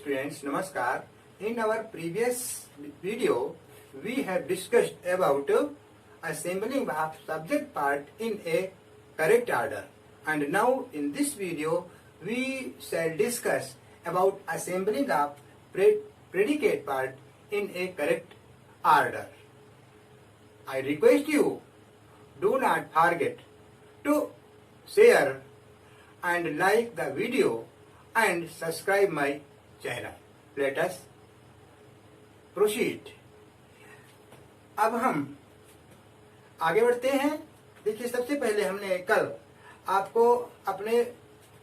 students, Namaskar. In our previous video, we have discussed about assembling of subject part in a correct order. And now in this video, we shall discuss about assembling of predicate part in a correct order. I request you, do not forget to share and like the video and subscribe my channel. Let us proceed. अब हम आगे बढ़ते हैं। देखिए, सबसे पहले हमने कल आपको अपने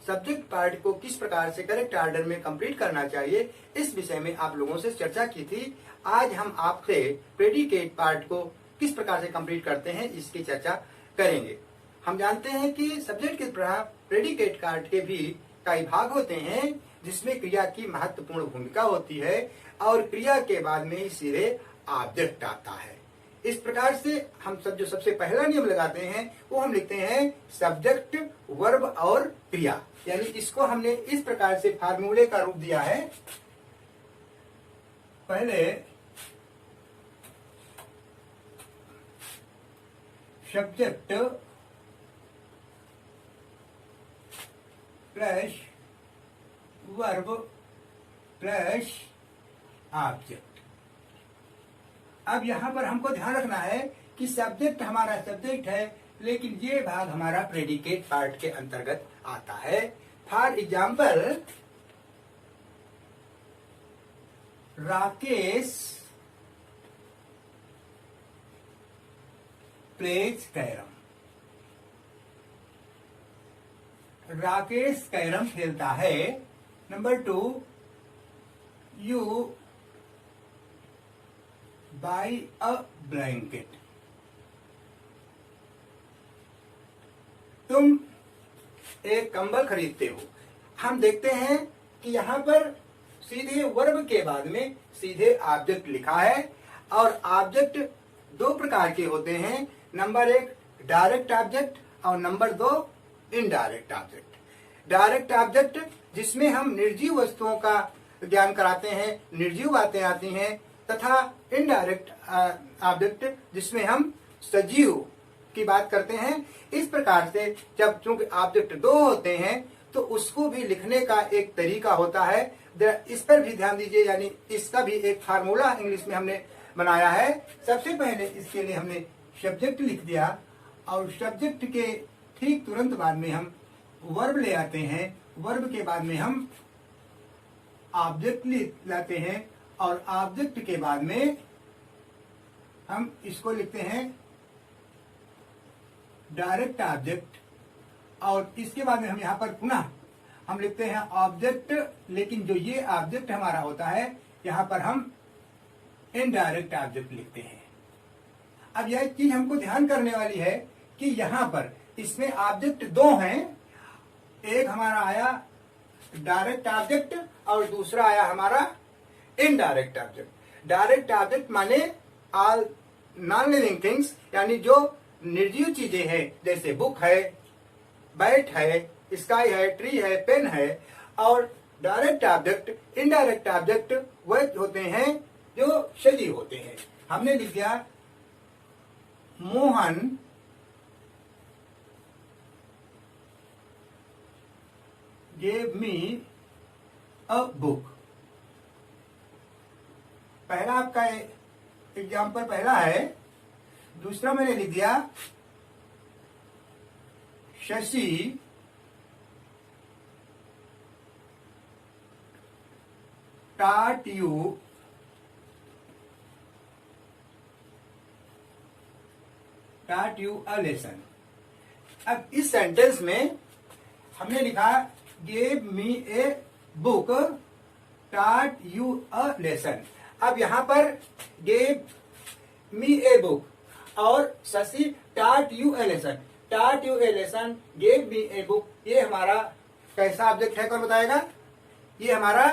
सब्जेक्ट पार्ट को किस प्रकार से करेक्ट ऑर्डर में कंप्लीट करना चाहिए, इस विषय में आप लोगों से चर्चा की थी। आज हम आपसे प्रेडिकेट पार्ट को किस प्रकार से कंप्लीट करते हैं, इसकी चर्चा करेंगे। हम जानते हैं कि सब्जेक्ट के प्रेडिकेट पार्ट के भी कई भाग होते हैं, जिसमें क्रिया की महत्वपूर्ण भूमिका होती है और क्रिया के बाद में ही सीधे ऑब्जेक्ट आता है। इस प्रकार से हम जो सबसे पहला नियम लगाते हैं वो हम लिखते हैं सब्जेक्ट, वर्ब और क्रिया। यानी इसको हमने इस प्रकार से फार्मूले का रूप दिया है। पहले subject plus verb plus object. अब यहां पर हमको ध्यान रखना है कि सब्जेक्ट हमारा सब्जेक्ट है, लेकिन ये भाग हमारा प्रेडिकेट पार्ट के अंतर्गत आता है। For example, Rakesh plays carrom. Rakesh carrom खेलता है। Number 2, you buy a blanket. तुम एक कंबल खरीदते हो। हम देखते हैं कि यहाँ पर सीधे वर्ब के बाद में सीधे ऑब्जेक्ट लिखा है, और ऑब्जेक्ट दो प्रकार के होते हैं। नंबर 1 डायरेक्ट ऑब्जेक्ट और number 2 indirect object. Direct object जिसमें हम निर्जीव वस्तुओं का ज्ञान कराते हैं, निर्जीव बातें आती हैं, तथा इनडायरेक्ट ऑब्जेक्ट जिसमें हम सजीव की बात करते हैं। इस प्रकार से जब चूंकि ऑब्जेक्ट दो होते हैं तो उसको भी लिखने का एक तरीका होता है। इस पर भी ध्यान दीजिए। यानी इसका भी एक फार्मूला इंग्लिश में हमने बनाया है। सबसे पहले इसके लिए हमने सब्जेक्ट लिख दिया, और सब्जेक्ट के ठीक तुरंत बाद में हम वर्ब ले आते हैं। वर्ब के बाद में हम ऑब्जेक्ट लाते हैं, और ऑब्जेक्ट के बाद में हम इसको लिखते हैं डायरेक्ट ऑब्जेक्ट, और इसके बाद में हम यहाँ पर पुनः हम लिखते हैं ऑब्जेक्ट, लेकिन जो ये ऑब्जेक्ट हमारा होता है यहाँ पर हम इनडायरेक्ट ऑब्जेक्ट लिखते हैं। अब यह चीज हमको ध्यान करने वाली है कि यहाँ पर इसमें ऑब्जेक्ट दो हैं। एक हमारा आया डायरेक्ट ऑब्जेक्ट और दूसरा आया हमारा इनडायरेक्ट ऑब्जेक्ट। डायरेक्ट ऑब्जेक्ट माने ऑल नॉन लिविंग थिंग्स, यानी जो निर्जीव चीजें हैं, जैसे बुक है, बैट है, स्काई है, ट्री है, पेन है। और डायरेक्ट ऑब्जेक्ट, इनडायरेक्ट ऑब्जेक्ट वह होते हैं जो सजीव होते हैं। हमने लिख दिया Mohan gave me a book। पहला आपका एग्जाम्पल पहला है। दूसरा मैंने लिख दिया Shashi taught you a lesson। अब इस सेंटेंस में हमने लिखा gave me a book taught you a lesson। अब यहाँ पर gave me a book और Shashi taught you a lesson, taught you a lesson, gave me a book, ये हमारा कैसा ऑब्जेक्ट है, कौन बताएगा? ये हमारा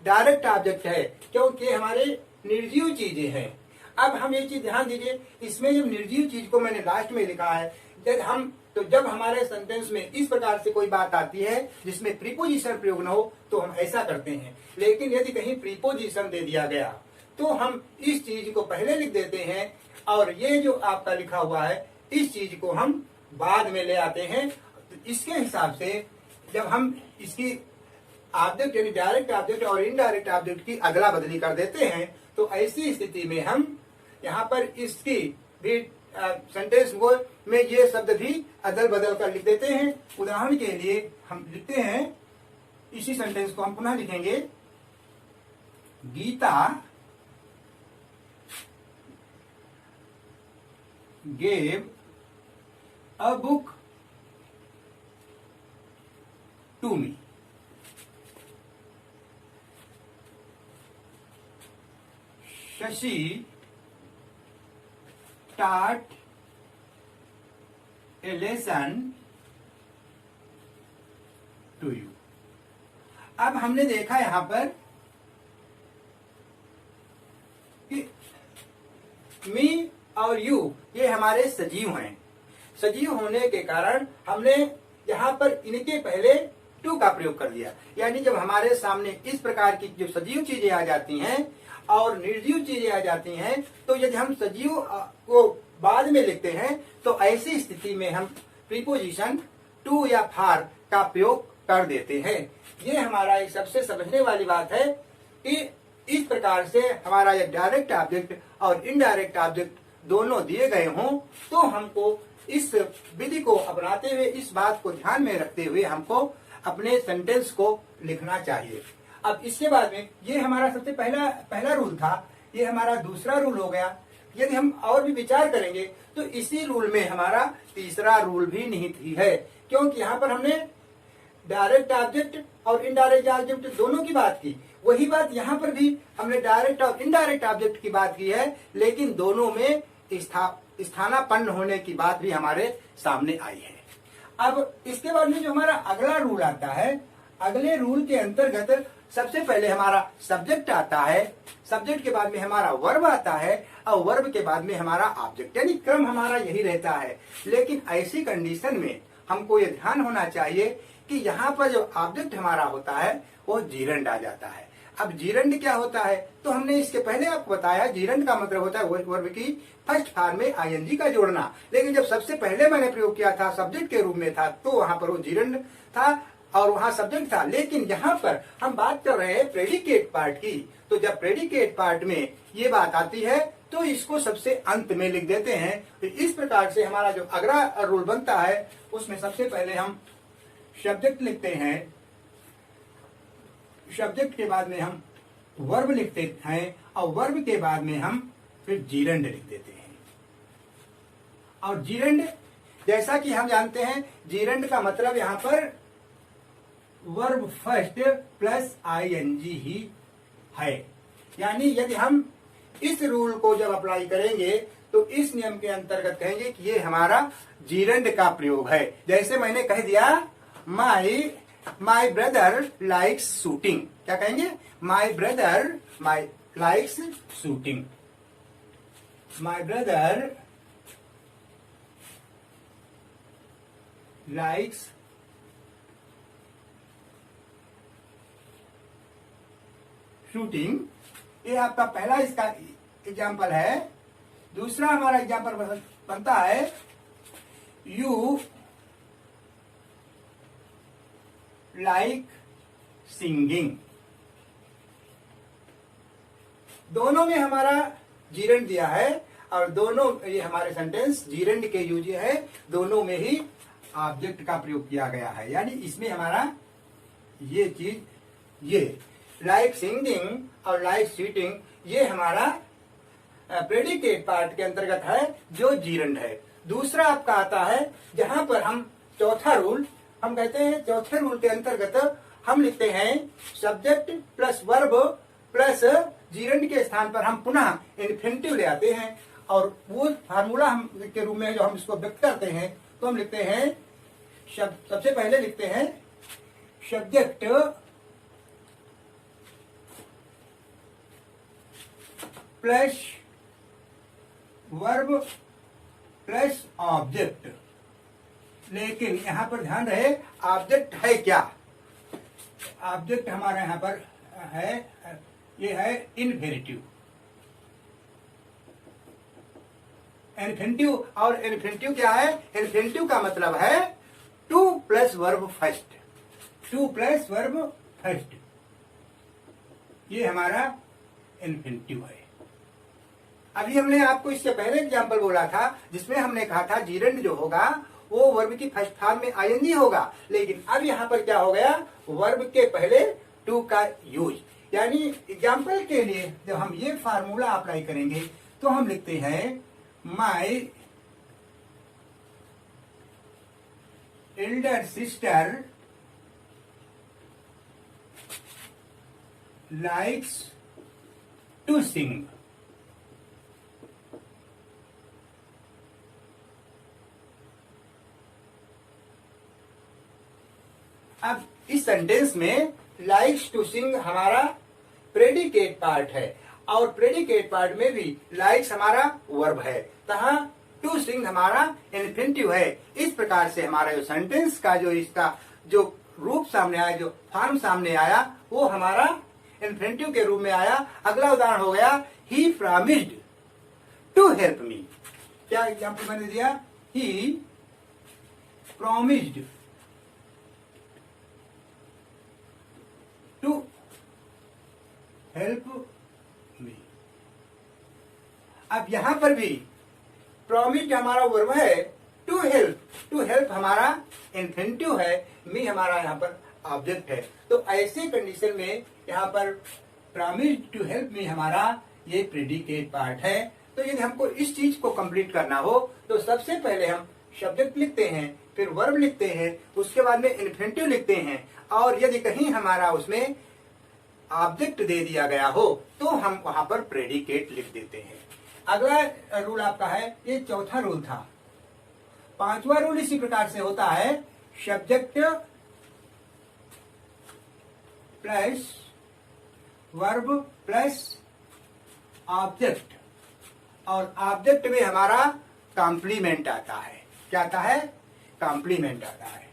डायरेक्ट ऑब्जेक्ट है, क्योंकि हमारे निर्जीव चीजें हैं। अब हम ये चीज ध्यान दीजिए, इसमें जब निर्जीव चीज को मैंने लास्ट में लिखा है, जब हम तो जब हमारे सेंटेंस में इस प्रकार से कोई बात आती है जिसमें प्रीपोजिशन प्रयोग न हो तो हम ऐसा करते हैं। लेकिन यदि कहीं प्रीपोजिशन दे दिया गया तो हम इस चीज को पहले लिख देते हैं और ये जो आपका लिखा हुआ है इस चीज को हम बाद में ले आते हैं। इसके हिसाब से जब हम इसकी ऑब्जेक्ट यानी डायरेक्ट ऑब्जेक्ट और इनडायरेक्ट ऑब्जेक्ट की अदला बदली कर देते हैं तो ऐसी स्थिति में हम यहाँ पर इसकी भी सेंटेंस में ये शब्द भी अदल बदल कर लिख देते हैं। उदाहरण के लिए हम लिखते हैं, इसी सेंटेंस को हम पुनः लिखेंगे, Geeta gave a book to me. Shashi taught a lesson to you। अब हमने देखा यहां पर कि मी और यू ये हमारे सजीव हैं। सजीव होने के कारण हमने यहां पर इनके पहले टू का प्रयोग कर दिया। यानी जब हमारे सामने इस प्रकार की जो सजीव चीजें आ जाती हैं और निर्जीव चीजें आ जाती हैं तो यदि हम सजीव को बाद में लिखते हैं तो ऐसी स्थिति में हम प्रीपोजिशन टू या फार का प्रयोग कर देते हैं। ये हमारा एक सबसे समझने वाली बात है कि इस प्रकार से हमारा ये डायरेक्ट ऑब्जेक्ट और इनडायरेक्ट ऑब्जेक्ट दोनों दिए गए हों तो हमको इस विधि को अपनाते हुए, इस बात को ध्यान में रखते हुए हमको अपने सेंटेंस को लिखना चाहिए। अब इसके बाद में ये हमारा सबसे पहला रूल था, ये हमारा दूसरा रूल हो गया। यदि हम और भी विचार करेंगे तो इसी रूल में हमारा तीसरा रूल भी निहित ही है, क्योंकि यहाँ पर हमने डायरेक्ट ऑब्जेक्ट और इनडायरेक्ट ऑब्जेक्ट दोनों की बात की। वही बात यहाँ पर भी हमने डायरेक्ट और इनडायरेक्ट ऑब्जेक्ट की बात की है, लेकिन दोनों में स्थानापन्न होने की बात भी हमारे सामने आई है। अब इसके बाद में जो हमारा अगला रूल आता है, अगले रूल के अंतर्गत सबसे पहले हमारा सब्जेक्ट आता है, सब्जेक्ट के बाद में हमारा वर्ब आता है और वर्ब के बाद में हमारा ऑब्जेक्ट, यानी क्रम हमारा यही रहता है। लेकिन ऐसी कंडीशन में हमको ये ध्यान होना चाहिए कि यहाँ पर जो ऑब्जेक्ट हमारा होता है वो जीरंड आ जाता है। अब जीरंड क्या होता है तो हमने इसके पहले आपको बताया, जीरंड का मतलब होता है वर्ब की फर्स्ट फॉर्म में आईएनजी का जोड़ना। लेकिन जब सबसे पहले मैंने प्रयोग किया था सब्जेक्ट के रूप में था तो वहां पर वो जीरंड था और वहां सब्जेक्ट था। लेकिन यहाँ पर हम बात कर रहे हैं प्रेडिकेट पार्ट की, तो जब प्रेडिकेट पार्ट में ये बात आती है तो इसको सबसे अंत में लिख देते हैं। तो इस प्रकार से हमारा जो अगला रूल बनता है उसमें सबसे पहले हम सब्जेक्ट लिखते हैं, सब्जेक्ट के बाद में हम वर्ब लिखते हैं और वर्ब के बाद में हम फिर जीरंड लिख देते हैं। और जीरंड जैसा कि हम जानते हैं, जीरंड का मतलब यहाँ पर वर्ब फर्स्ट प्लस आईएनजी ही है। यानी यदि हम इस रूल को जब अप्लाई करेंगे तो इस नियम के अंतर्गत कहेंगे कि ये हमारा जीरंड का प्रयोग है। जैसे मैंने कह दिया माई ब्रदर लाइक्स शूटिंग, क्या कहेंगे, my brother likes shooting, my brother likes shooting. ये आपका पहला इसका एग्जाम्पल है। दूसरा हमारा एग्जाम्पल बनता है यू लाइक सिंगिंग। दोनों में हमारा जीरंड दिया है और दोनों ये हमारे सेंटेंस जीरंड के यूज है, दोनों में ही ऑब्जेक्ट का प्रयोग किया गया है। यानी इसमें हमारा ये चीज, ये लाइक सिंगिंग और लाइक सीटिंग, ये हमारा प्रेडिकेट पार्ट के अंतर्गत है जो जीरंड है। दूसरा आपका आता है जहां पर हम चौथा रूल हम कहते हैं, चौथे रूल के अंतर्गत हम लिखते हैं subject plus verb plus gerund के स्थान पर हम पुनः इन्फिनिटिव ले आते हैं और वो फार्मूला हम के रूप में जो हम इसको व्यक्त करते हैं तो हम लिखते हैं सबसे पहले लिखते हैं subject plus verb plus object. लेकिन यहां पर ध्यान रहे ऑब्जेक्ट है क्या। ऑब्जेक्ट हमारा यहां पर है, ये है इन्फिनिटिव। इन्फिनिटिव, और इन्फिनिटिव क्या है? इन्फिनिटिव का मतलब है two plus verb first, two plus verb first, ये हमारा इन्फिनिटिव है। अभी हमने आपको इससे पहले एग्जाम्पल बोला था जिसमें हमने कहा था जीरेंड जो होगा वो वर्ब की फर्स्ट फॉर्म में आईएनजी होगा, लेकिन अब यहाँ पर क्या हो गया, वर्ब के पहले टू का यूज। यानी एग्जाम्पल के लिए जब हम ये फार्मूला अप्लाई करेंगे तो हम लिखते हैं my elder sister likes to sing। अब इस सेंटेंस में लाइक्स टू सिंग हमारा प्रेडिकेट पार्ट है, और प्रेडिकेट पार्ट में भी लाइक्स हमारा वर्ब है, तथा टू सिंग हमारा इन्फिनिटिव है। इस प्रकार से हमारा जो सेंटेंस का जो इसका जो रूप सामने आया, जो फॉर्म सामने आया, वो हमारा इन्फिनिटिव के रूप में आया। अगला उदाहरण हो गया he promised to help me. क्या एग्जाम्पल मैंने दिया? He promised to help me. अब यहां पर भी प्रॉमिस्ड हमारा वर्ब है, टू हेल्प हमारा इन्फिनिटिव है, मी हमारा यहाँ पर ऑब्जेक्ट है। तो ऐसे कंडीशन में यहाँ पर प्रॉमिस्ड टू हेल्प मी हमारा ये प्रेडिकेट पार्ट है। तो यदि हमको इस चीज को कंप्लीट करना हो तो सबसे पहले हम सब्जेक्ट लिखते हैं, फिर वर्ब लिखते हैं, उसके बाद में इन्फिनिटिव लिखते हैं, और यदि कहीं हमारा उसमें ऑब्जेक्ट दे दिया गया हो तो हम वहां पर प्रेडिकेट लिख देते हैं। अगला रूल आपका है, ये चौथा रूल था। पांचवा रूल इसी प्रकार से होता है, subject plus verb plus object, और ऑब्जेक्ट में हमारा कॉम्प्लीमेंट आता है। क्या आता है? कॉम्प्लीमेंट आता है।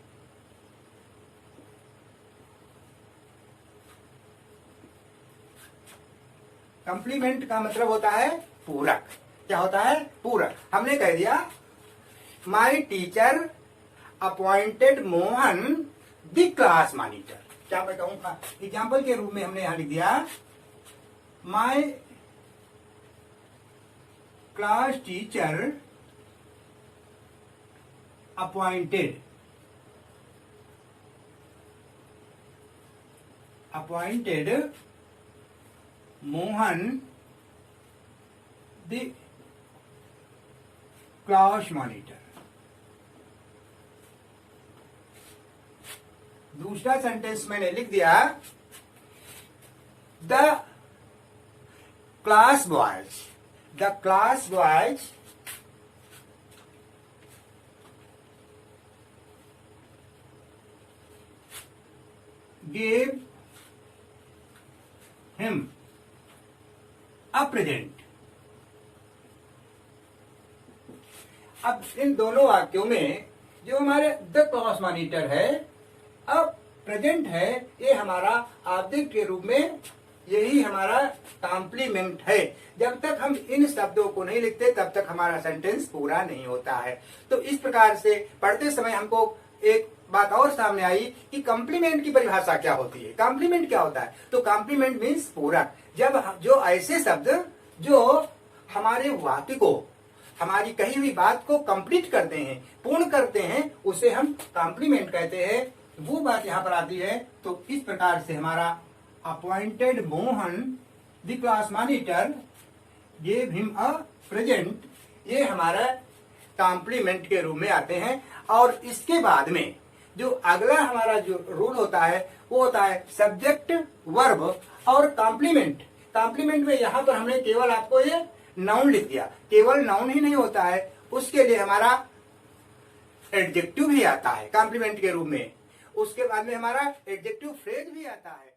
कॉम्प्लीमेंट का मतलब होता है पूरक। क्या होता है? पूरक। हमने कह दिया my teacher appointed Mohan the class monitor. क्या मैं कहूंगा? एग्जाम्पल के रूप में हमने यहां लिख दिया my class teacher appointed Mohan the class monitor. दूसरा सेंटेंस मैंने लिख दिया the class boys gave him a present। अब इन दोनों वाक्यों में जो हमारे द क्लास मॉनिटर है, अब प्रेजेंट है, ये हमारा ऑब्जेक्ट के रूप में, यही हमारा कॉम्प्लीमेंट है। जब तक हम इन शब्दों को नहीं लिखते तब तक हमारा सेंटेंस पूरा नहीं होता है। तो इस प्रकार से पढ़ते समय हमको एक बात और सामने आई कि कॉम्प्लीमेंट की परिभाषा क्या होती है। कॉम्प्लीमेंट क्या होता है? तो कॉम्प्लीमेंट मीन्स पूरक। जब जो ऐसे शब्द जो हमारे वाक्य को, हमारी कही हुई बात को कंप्लीट करते हैं, पूर्ण करते हैं, उसे हम कॉम्प्लीमेंट कहते हैं। वो बात यहाँ पर आती है। तो इस प्रकार से हमारा appointed Mohan the class monitor gave him a present, ये हमारा कॉम्प्लीमेंट के रूप में आते हैं। और इसके बाद में जो अगला हमारा जो रूल होता है वो होता है सब्जेक्ट, वर्ब और कॉम्प्लीमेंट। कॉम्प्लीमेंट में यहाँ पर हमने केवल आपको ये नाउन लिख दिया। केवल नाउन ही नहीं होता है, उसके लिए हमारा एडजेक्टिव भी आता है कॉम्प्लीमेंट के रूप में। उसके बाद में हमारा एडजेक्टिव फ्रेज भी आता है।